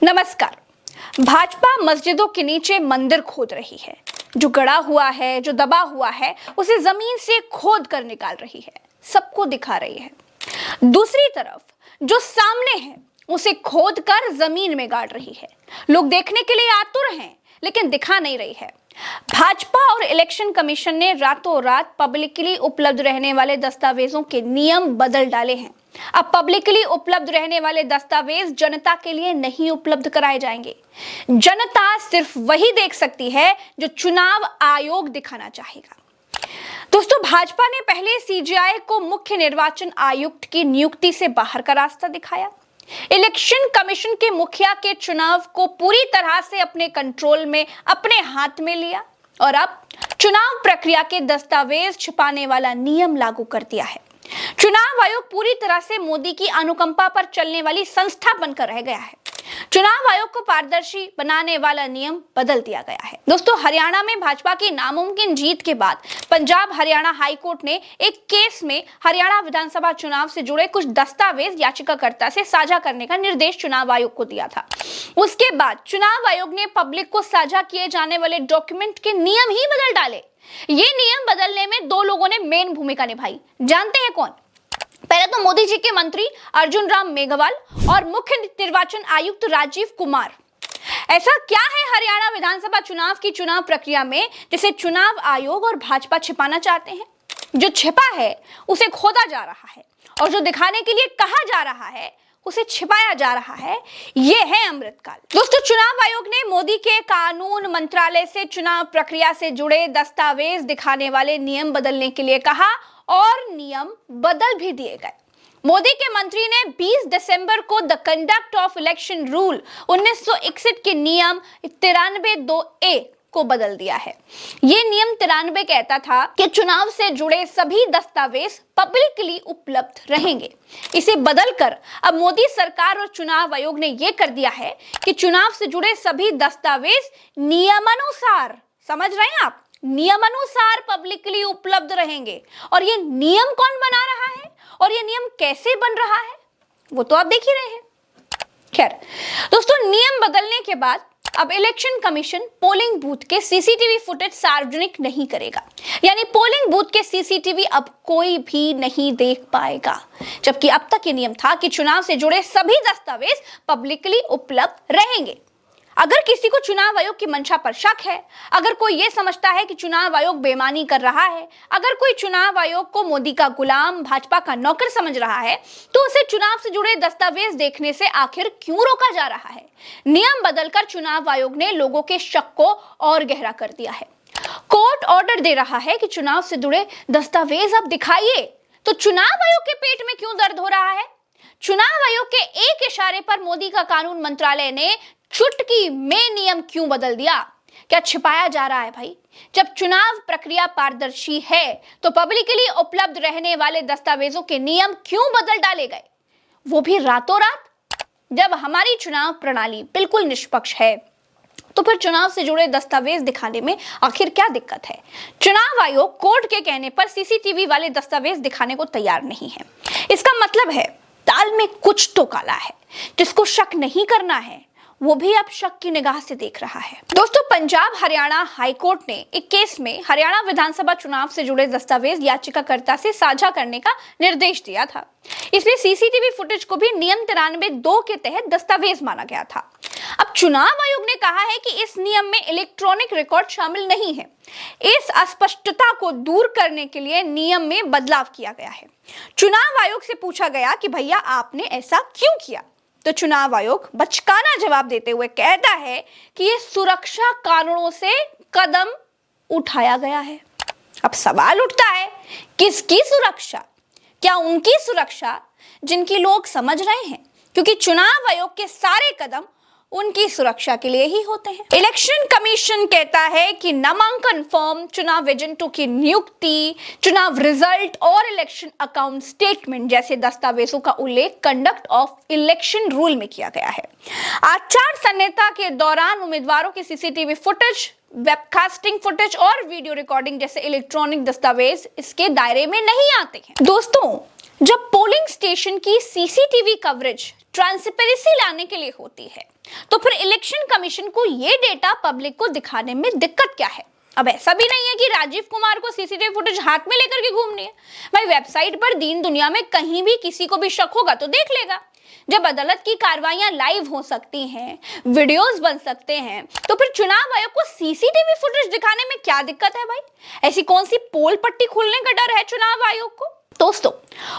नमस्कार। भाजपा मस्जिदों के नीचे मंदिर खोद रही है। जो गड़ा हुआ है, जो दबा हुआ है, उसे जमीन से खोद कर निकाल रही है, सबको दिखा रही है। दूसरी तरफ जो सामने है उसे खोद कर जमीन में गाड़ रही है। लोग देखने के लिए आतुर हैं, लेकिन दिखा नहीं रही है। भाजपा और इलेक्शन कमीशन ने रातों रात पब्लिकली उपलब्ध रहने वाले दस्तावेजों के नियम बदल डाले हैं। अब पब्लिकली उपलब्ध रहने वाले दस्तावेज जनता के लिए नहीं उपलब्ध कराए जाएंगे। जनता सिर्फ वही देख सकती है जो चुनाव आयोग दिखाना चाहेगा। दोस्तों, भाजपा ने पहले सीजेआई को मुख्य निर्वाचन आयुक्त की नियुक्ति से बाहर का रास्ता दिखाया। इलेक्शन कमीशन के मुखिया के चुनाव को पूरी तरह से अपने कंट्रोल में, अपने हाथ में लिया और अब चुनाव प्रक्रिया के दस्तावेज छिपाने वाला नियम लागू कर दिया है। चुनाव आयोग पूरी तरह से मोदी की अनुकंपा पर चलने वाली संस्था बनकर रह गया है। चुनाव आयोग को पारदर्शी बनाने वाला नियम बदल दिया गया है। दोस्तों, हरियाणा में भाजपा की नामुमकिन जीत के बाद पंजाब हरियाणा हाई कोर्ट ने एक केस में हरियाणा विधानसभा चुनाव से जुड़े कुछ दस्तावेज याचिकाकर्ता से साझा करने का निर्देश चुनाव आयोग को दिया था। उसके बाद चुनाव आयोग ने पब्लिक को साझा किए जाने वाले डॉक्यूमेंट के नियम ही बदल डाले। ये नियम बदलने में दो लोगों ने मेन भूमिका निभाई। जानते हैं कौन? पहले तो मोदी जी के मंत्री अर्जुन राम मेघवाल और मुख्य निर्वाचन आयुक्त राजीव कुमार। ऐसा क्या है हरियाणा विधानसभा चुनाव की चुनाव प्रक्रिया में जिसे चुनाव आयोग और भाजपा छिपाना चाहते हैं? जो छिपा है उसे खोदा जा रहा है और जो दिखाने के लिए कहा जा रहा है उसे छिपाया जा रहा है। यह है अमृतकाल। दोस्तों, चुनाव आयोग ने मोदी के कानून मंत्रालय से चुनाव प्रक्रिया से जुड़े दस्तावेज दिखाने वाले नियम बदलने के लिए कहा और नियम बदल भी दिए गए। मोदी के मंत्री ने 20 दिसंबर को the conduct of election rule 1961 के नियम 93(2)(a) को बदल दिया है। ये नियम 93 कहता था कि चुनाव से जुड़े सभी दस्तावेज पब्लिकली उपलब्ध रहेंगे। इसे बदलकर अब मोदी सरकार और चुनाव आयोग ने यह कर दिया है कि चुनाव से जुड़े सभी दस्तावेज नियमानुसार, समझ रहे हैं आप, नियमानुसार पब्लिकली उपलब्ध रहेंगे। और ये नियम कौन बना रहा है और ये नियम कैसे बन रहा है वो तो आप देख ही रहे हैं। खैर दोस्तों, नियम बदलने के बाद अब इलेक्शन कमीशन पोलिंग बूथ के सीसीटीवी फुटेज सार्वजनिक नहीं करेगा। यानी पोलिंग बूथ के सीसीटीवी अब कोई भी नहीं देख पाएगा। जबकि अब तक ये नियम था कि चुनाव से जुड़े सभी दस्तावेज पब्लिकली उपलब्ध रहेंगे। अगर किसी को चुनाव आयोग की मंशा पर शक है, अगर कोई ये समझता है कि चुनाव आयोग बेईमानी कर रहा है, अगर कोई चुनाव आयोग को मोदी का गुलाम, भाजपा का नौकर समझ रहा है, तो उसे चुनाव से जुड़े दस्तावेज देखने से आखिर क्यों रोका जा रहा है? नियम बदलकर चुनाव आयोग ने लोगों के शक को और गहरा कर दिया है। कोर्ट ऑर्डर दे रहा है कि चुनाव से जुड़े दस्तावेज अब दिखाइए। तो चुनाव आयोग के पेट में क्यों दर्द हो रहा है? चुनाव आयोग के एक इशारे पर मोदी का कानून मंत्रालय ने चुटकी में नियम क्यों बदल दिया? क्या छिपाया जा रहा है भाई? जब चुनाव प्रक्रिया पारदर्शी है तो पब्लिकली उपलब्ध रहने वाले दस्तावेजों के नियम क्यों बदल डाले गए, वो भी रातों रात? जब हमारी चुनाव प्रणाली बिल्कुल निष्पक्ष है तो फिर चुनाव से जुड़े दस्तावेज दिखाने में आखिर क्या दिक्कत है? चुनाव आयोग कोर्ट के कहने पर सीसीटीवी वाले दस्तावेज दिखाने को तैयार नहीं है। इसका मतलब है दाल में कुछ तो काला है। जिसको शक नहीं करना है वो भी अब शक की निगाह से देख रहा है। दोस्तों, पंजाब हरियाणा हाई कोर्ट ने एक केस में हरियाणा विधानसभा चुनाव से जुड़े दस्तावेज याचिकाकर्ता से साझा करने का निर्देश दिया था। इसलिए सीसीटीवी फुटेज को भी नियम 93(2) के तहत दस्तावेज माना गया था। अब चुनाव आयोग ने कहा है कि इस नियम में इलेक्ट्रॉनिक रिकॉर्ड शामिल नहीं है। इस अस्पष्टता को दूर करने के लिए नियम में बदलाव किया गया है। चुनाव आयोग से पूछा गया कि भैया आपने ऐसा क्यों किया? तो चुनाव आयोग बचकाना जवाब देते हुए कहता है कि ये सुरक्षा कारणों से कदम उठाया गया है। अब सवाल उठता है, किसकी सुरक्षा? क्या उनकी सुरक्षा जिनकी लोग समझ रहे हैं? क्योंकि चुनाव आयोग के सारे कदम उनकी सुरक्षा के लिए ही होते हैं। इलेक्शन कमीशन कहता है कि नामांकन फॉर्म, चुनाव एजेंटों की नियुक्ति, चुनाव रिजल्ट और इलेक्शन अकाउंट स्टेटमेंट जैसे दस्तावेजों का उल्लेख कंडक्ट ऑफ इलेक्शन रूल में किया गया है। आचार संहिता के दौरान उम्मीदवारों की सीसीटीवी फुटेज, वेबकास्टिंग फुटेज और वीडियो रिकॉर्डिंग जैसे इलेक्ट्रॉनिक दस्तावेज इसके दायरे में नहीं आते हैं। दोस्तों, जब पोलिंग स्टेशन की सीसीटीवी कवरेज ट्रांसपेरेंसी लाने के लिए होती है तो फिर इलेक्शन कमीशन को यह डेटा पब्लिक को दिखाने में दिक्कत क्या है? अब ऐसा भी नहीं है कि राजीव कुमार को सीसीटीवी फुटेज हाथ में लेकर के घूमनी है। भाई वेबसाइट पर दीन दुनिया में कहीं भी किसी को भी शक होगा तो देख लेगा। जब अदालत की कार्रवाइयां लाइव हो सकती हैं, वीडियोस बन सकते हैं, तो फिर चुनाव आयोग को सीसीटीवी फुटेज दिखाने में क्या दिक्कत है भाई? ऐसी कौन सी पोल पट्टी खुलने का डर है चुनाव आयोग को? दोस्तों,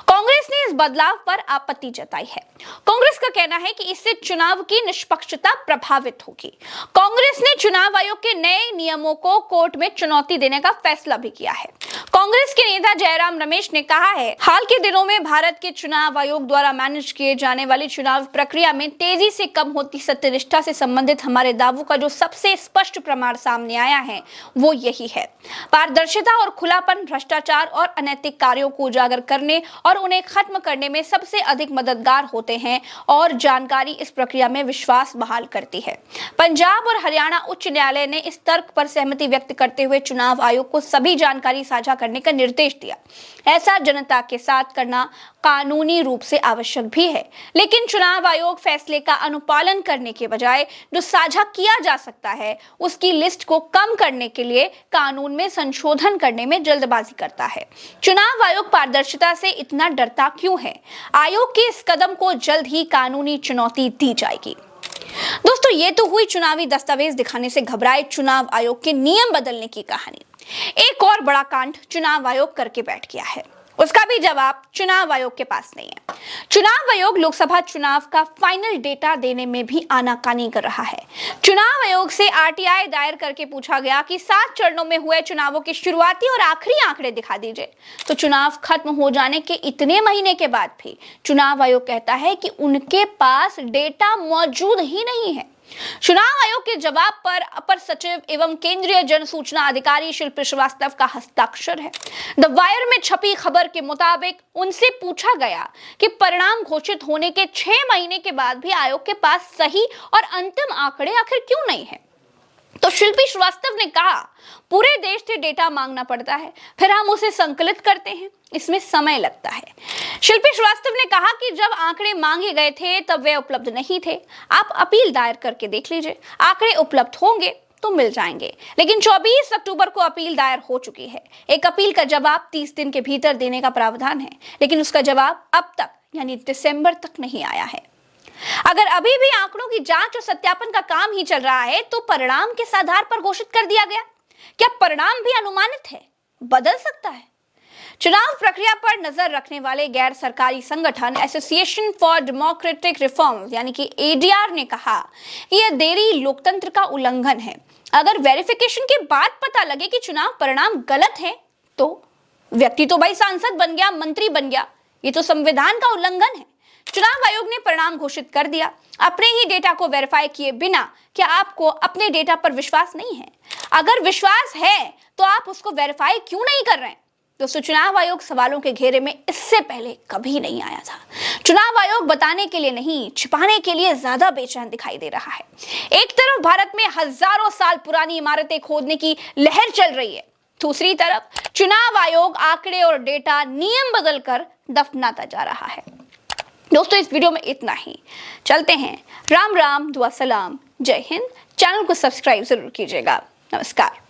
कांग्रेस ने इस बदलाव पर आपत्ति जताई है। कांग्रेस का कहना है कि इससे चुनाव की निष्पक्षता प्रभावित होगी। कांग्रेस ने चुनाव आयोग के नए नियमों को कोर्ट में चुनौती देने का फैसला भी किया है। कांग्रेस के नेता जयराम रमेश ने कहा है, हाल के दिनों में भारत के चुनाव आयोग द्वारा मैनेज किए जाने वाली चुनाव प्रक्रिया में तेजी से कम होती सत्यनिष्ठा से संबंधित हमारे दावों का जो सबसे स्पष्ट प्रमाण सामने आया है वो यही है। पारदर्शिता और खुलापन भ्रष्टाचार और अनैतिक कार्यों को उजागर करने और उन्हें खत्म करने में सबसे अधिक मददगार होते हैं और जानकारी इस प्रक्रिया में विश्वास बहाल करती है। पंजाब और हरियाणा उच्च न्यायालय ने इस तर्क पर सहमति व्यक्त करते हुए चुनाव आयोग को सभी जानकारी साझा करने का निर्देश दिया। ऐसा जनता के साथ करना कानूनी रूप से आवश्यक भी है, लेकिन चुनाव आयोग फैसले का अनुपालन करने के बजाय जो साझा किया जा सकता है उसकी लिस्ट को कम करने के लिए कानून में संशोधन करने में जल्दबाजी करता है। चुनाव आयोग पारदर्शिता से इतना डरता क्यों है? आयोग के इस कदम को जल्द ही कानूनी चुनौती दी जाएगी। दोस्तों, ये तो हुई चुनावी दस्तावेज दिखाने से घबराए चुनाव आयोग के नियम बदलने की कहानी। एक और बड़ा कांड चुनाव आयोग करके बैठ गया है, उसका भी जवाब चुनाव आयोग के पास नहीं है। चुनाव आयोग लोकसभा चुनाव का फाइनल डेटा देने में भी आनाकानी कर रहा है। चुनाव आयोग से आरटीआई दायर करके पूछा गया कि 7 चरणों में हुए चुनावों के शुरुआती और आखिरी आंकड़े दिखा दीजिए, तो चुनाव खत्म हो जाने के इतने महीने के बाद भी चुनाव आयोग कहता है कि उनके पास डेटा मौजूद ही नहीं है। चुनाव आयोग के जवाब पर अपर सचिव एवं केंद्रीय जन सूचना अधिकारी शिल्पी श्रीवास्तव का हस्ताक्षर है। द वायर में छपी खबर के मुताबिक उनसे पूछा गया कि परिणाम घोषित होने के 6 महीने के बाद भी आयोग के पास सही और अंतिम आंकड़े आखिर क्यों नहीं है? तो शिल्पी श्रीवास्तव ने कहा, पूरे देश से डेटा मांगना पड़ता है, फिर हम उसे संकलित करते हैं, इसमें समय लगता है। शिल्पी श्रीवास्तव ने कहा कि जब आंकड़े मांगे गए थे तब वे उपलब्ध नहीं थे। आप अपील दायर करके देख लीजिए, आंकड़े उपलब्ध होंगे तो मिल जाएंगे। लेकिन 24 अक्टूबर को अपील दायर हो चुकी है। एक अपील का जवाब 30 दिन के भीतर देने का प्रावधान है, लेकिन उसका जवाब अब तक यानी दिसंबर तक नहीं आया है। अगर अभी भी आंकड़ों की जांच और सत्यापन का काम ही चल रहा है तो परिणाम किस आधार पर घोषित कर दिया गया? क्या परिणाम भी अनुमानित है? बदल सकता है। चुनाव प्रक्रिया पर नजर रखने वाले गैर सरकारी संगठन एसोसिएशन फॉर डेमोक्रेटिक रिफॉर्म्स यानी कि एडीआर ने कहा कि यह देरी लोकतंत्र का उल्लंघन है। अगर वेरिफिकेशन के बाद पता लगे कि चुनाव परिणाम गलत है तो व्यक्ति तो भाई सांसद बन गया, मंत्री बन गया, ये तो संविधान का उल्लंघन है। चुनाव आयोग ने परिणाम घोषित कर दिया अपने ही डेटा को वेरीफाई किए बिना। क्या आपको अपने डेटा पर विश्वास नहीं है? अगर विश्वास है तो आप उसको वेरीफाई क्यों नहीं कर रहे हैं? दोस्तों, चुनाव आयोग सवालों के घेरे में इससे पहले कभी नहीं आया था। चुनाव आयोग बताने के लिए नहीं, छिपाने के लिए ज्यादा बेचैन दिखाई दे रहा है। एक तरफ भारत में हजारों साल पुरानी इमारतें खोदने की लहर चल रही है, दूसरी तरफ चुनाव आयोग आंकड़े और डेटा नियम बदलकर दफनाता जा रहा है। दोस्तों, इस वीडियो में इतना ही। चलते हैं। राम राम, दुआ सलाम, जय हिंद। चैनल को सब्सक्राइब जरूर कीजिएगा। नमस्कार।